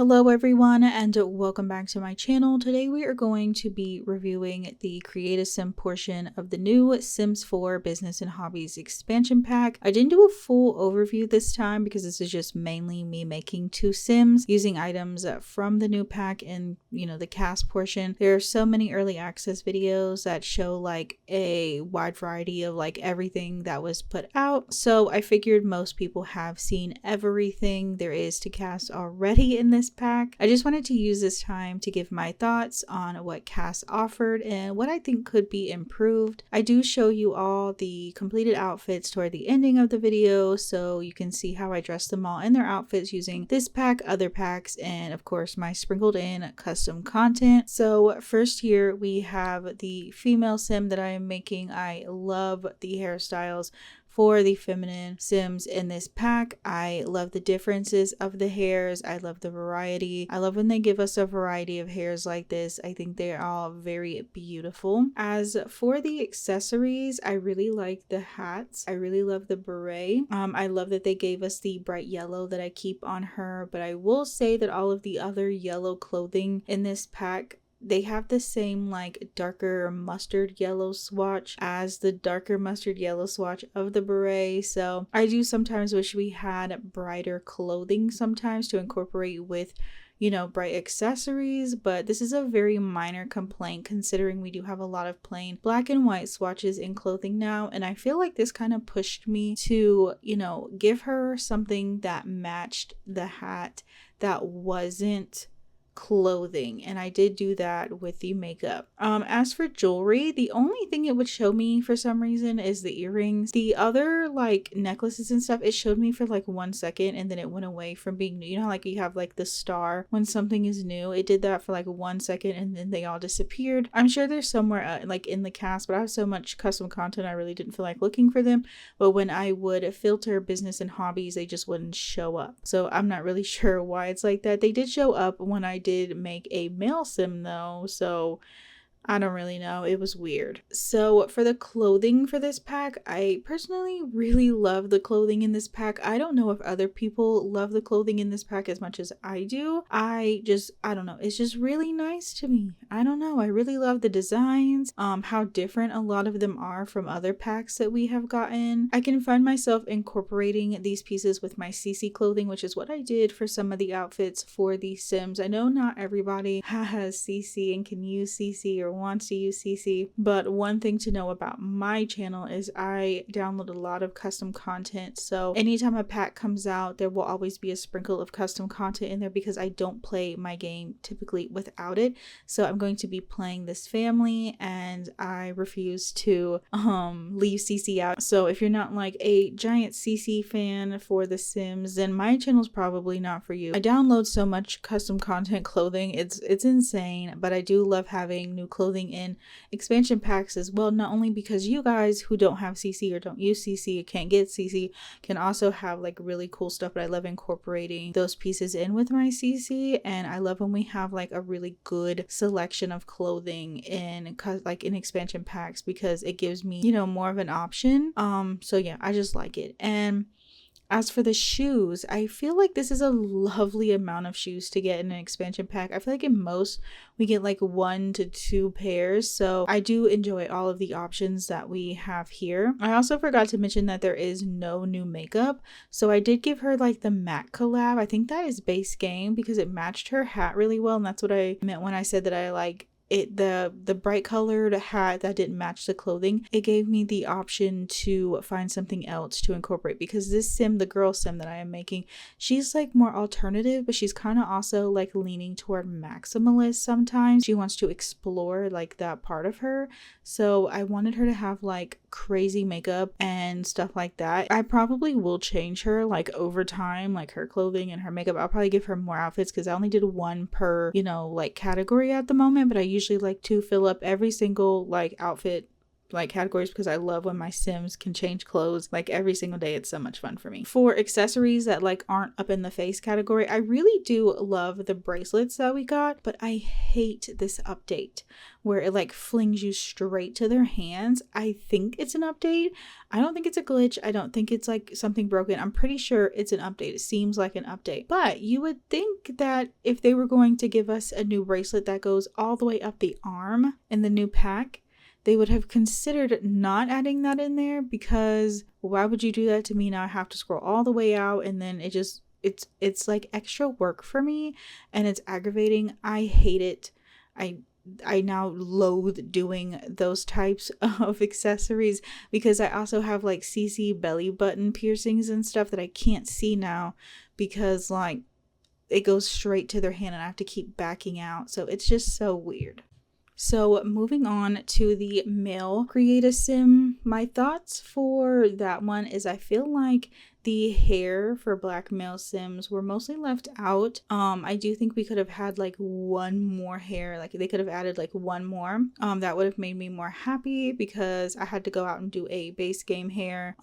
Hello everyone and welcome back to my channel. Today we are going to be reviewing the Create a Sim portion of the new Sims 4 Business and Hobbies expansion pack. I didn't do a full overview this time because this is just mainly me making two Sims using items from the new pack and the CAS portion. There are so many early access videos that show like a wide variety of like everything that was put out. So I figured most people have seen everything there is to CAS already in this pack. I just wanted to use this time to give my thoughts on what CAS offered and what I think could be improved. I do show you all the completed outfits toward the ending of the video so you can see how I dressed them all in their outfits using this pack, other packs, and of course my sprinkled in custom content. So first here we have the female sim that I am making. I love the hairstyles for the feminine Sims in this pack. I love the differences of the hairs. I love the variety. I love when they give us a variety of hairs like this. I think they're all very beautiful. As for the accessories, I really like the hats. I really love the beret. I love that they gave us the bright yellow that I keep on her, but I will say that all of the other yellow clothing in this pack, they have the same like darker mustard yellow swatch as the darker mustard yellow swatch of the beret. So I do sometimes wish we had brighter clothing sometimes to incorporate with bright accessories, but this is a very minor complaint considering we do have a lot of plain black and white swatches in clothing now, and I feel like this kind of pushed me to give her something that matched the hat that wasn't clothing, and I did do that with the makeup. As for jewelry, the only thing it would show me for some reason is the earrings. The other like necklaces and stuff, it showed me for like 1 second and then it went away from being new. You know how like you have like the star when something is new? It did that for like 1 second and then they all disappeared. I'm sure they're somewhere like in the cast, but I have so much custom content I really didn't feel like looking for them. But when I would filter business and hobbies, they just wouldn't show up. So I'm not really sure why it's like that. They did show up when I did make a male sim though, so I don't really know. It was weird. So for the clothing for this pack, I personally really love the clothing in this pack. I don't know if other people love the clothing in this pack as much as I do. I don't know. It's just really nice to me. I don't know. I really love the designs, how different a lot of them are from other packs that we have gotten. I can find myself incorporating these pieces with my CC clothing, which is what I did for some of the outfits for the Sims. I know not everybody has CC and can use CC or wants to use CC, but one thing to know about my channel is I download a lot of custom content, so anytime a pack comes out there will always be a sprinkle of custom content in there because I don't play my game typically without it. So I'm going to be playing this family and I refuse to leave CC out. So if you're not like a giant CC fan for The Sims, then my channel is probably not for you. I download so much custom content clothing, it's insane, but I do love having new clothing in expansion packs as well, not only because you guys who don't have CC or don't use CC or can't get CC can also have like really cool stuff, but I love incorporating those pieces in with my CC, and I love when we have like a really good selection of clothing in expansion packs because it gives me more of an option. So yeah, I just like it. And as for the shoes, I feel like this is a lovely amount of shoes to get in an expansion pack. I feel like in most we get like 1 to 2 pairs, so I do enjoy all of the options that we have here. I also forgot to mention that there is no new makeup, so I did give her like the matte collab. I think that is base game because it matched her hat really well, and that's what I meant when I said that I like it. The bright colored hat that didn't match the clothing, it gave me the option to find something else to incorporate because this sim, the girl sim that I am making, she's like more alternative, but she's kind of also like leaning toward maximalist sometimes. She wants to explore like that part of her, so I wanted her to have like crazy makeup and stuff like that. I probably will change her like over time, like her clothing and her makeup. I'll probably give her more outfits because I only did one per like category at the moment, but I usually like to fill up every single like outfit like categories because I love when my Sims can change clothes like every single day. It's so much fun for me. For accessories that like aren't up in the face category, I really do love the bracelets that we got, but I hate this update where it like flings you straight to their hands. I think it's an update. I don't think it's a glitch. I don't think it's like something broken. I'm pretty sure it's an update. It seems like an update. But you would think that if they were going to give us a new bracelet that goes all the way up the arm in the new pack, they would have considered not adding that in there, because why would you do that to me? Now I have to scroll all the way out, and then it's like extra work for me, and it's aggravating. I hate it. I now loathe doing those types of accessories, because I also have like CC belly button piercings and stuff that I can't see now because like it goes straight to their hand and I have to keep backing out. So it's just so weird. So moving on to the male creator sim, my thoughts for that one is I feel like the hair for black male sims were mostly left out. I do think we could have had like one more hair, like they could have added like one more. That would have made me more happy because I had to go out and do a base game hair.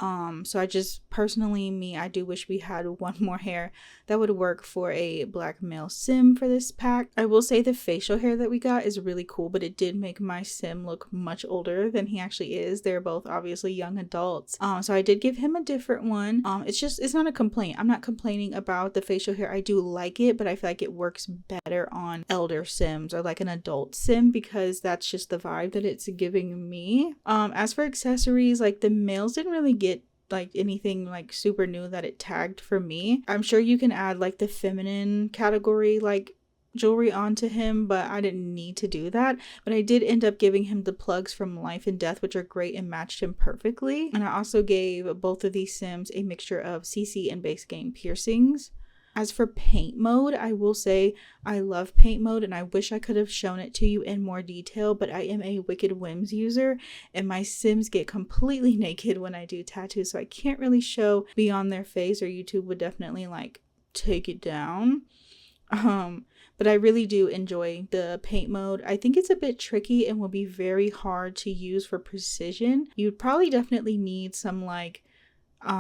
So I just personally, I do wish we had one more hair that would work for a black male sim for this pack. I will say the facial hair that we got is really cool, but it did make my sim look much older than he actually is. They're both obviously young adults. So I did give him a different one. It's not a complaint. I'm not complaining about the facial hair. I do like it, but I feel like it works better on elder sims or like an adult sim, because that's just the vibe that it's giving me. As for accessories, like the males didn't really get like anything like super new that it tagged for me. I'm sure you can add like the feminine category like jewelry onto him, but I didn't need to do that. But I did end up giving him the plugs from Life and Death, which are great and matched him perfectly. And I also gave both of these sims a mixture of CC and base game piercings. As for paint mode, I will say I love paint mode and I wish I could have shown it to you in more detail, but I am a Wicked Whims user and my sims get completely naked when I do tattoos, so I can't really show beyond their face, or YouTube would definitely like take it down. But I really do enjoy the paint mode. I think it's a bit tricky and will be very hard to use for precision. You'd probably definitely need some like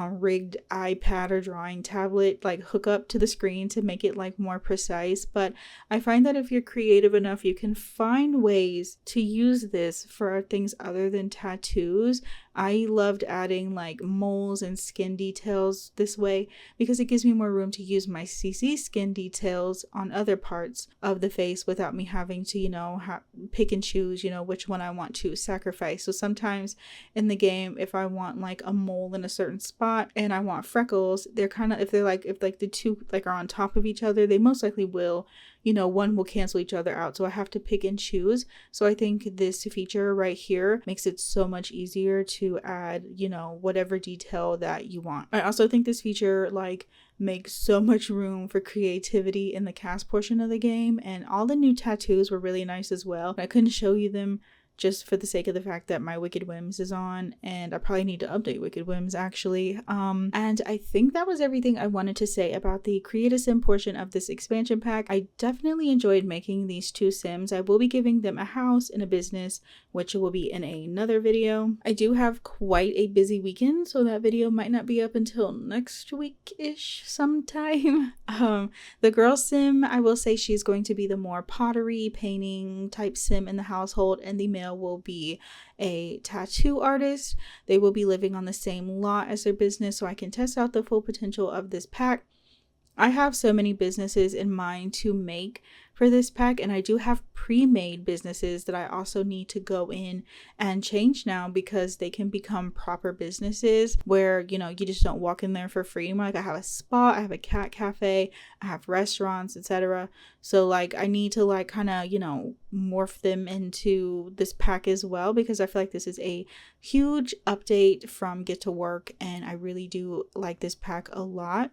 rigged iPad or drawing tablet like hook up to the screen to make it like more precise, but I find that if you're creative enough, you can find ways to use this for things other than tattoos. I loved adding like moles and skin details this way because it gives me more room to use my CC skin details on other parts of the face without me having to, pick and choose, which one I want to sacrifice. So sometimes in the game, if I want like a mole in a certain spot and I want freckles, they're kind of, if the two like are on top of each other, they most likely will, one will cancel each other out. So I have to pick and choose. So I think this feature right here makes it so much easier to add, whatever detail that you want. I also think this feature like makes so much room for creativity in the CAS portion of the game, and all the new tattoos were really nice as well. I couldn't show you them just for the sake of the fact that my Wicked Whims is on, and I probably need to update Wicked Whims actually. And I think that was everything I wanted to say about the Create a Sim portion of this expansion pack. I definitely enjoyed making these two sims. I will be giving them a house and a business, which will be in another video. I do have quite a busy weekend, so that video might not be up until next week-ish sometime. The girl sim, I will say she's going to be the more pottery, painting type sim in the household, and the male will be a tattoo artist. They will be living on the same lot as their business, so I can test out the full potential of this pack. I have so many businesses in mind to make for this pack, and I do have pre-made businesses that I also need to go in and change now because they can become proper businesses where you just don't walk in there for free anymore. Like I have a spa, I have a cat cafe, I have restaurants, etc. So like I need to like kind of morph them into this pack as well, because I feel like this is a huge update from Get to Work and I really do like this pack a lot.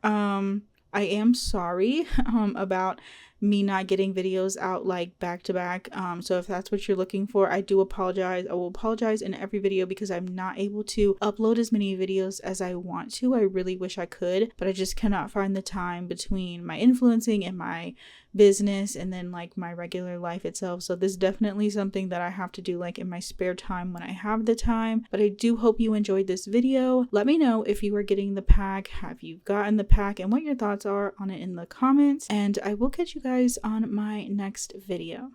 I am sorry about me not getting videos out like back to back. So if that's what you're looking for, I do apologize. I will apologize in every video because I'm not able to upload as many videos as I want to. I really wish I could, but I just cannot find the time between my influencing and my business and then like my regular life itself. So this is definitely something that I have to do like in my spare time when I have the time. But I do hope you enjoyed this video. Let me know if you are getting the pack, have you gotten the pack, and what your thoughts are on it in the comments. And I will catch you guys on my next video.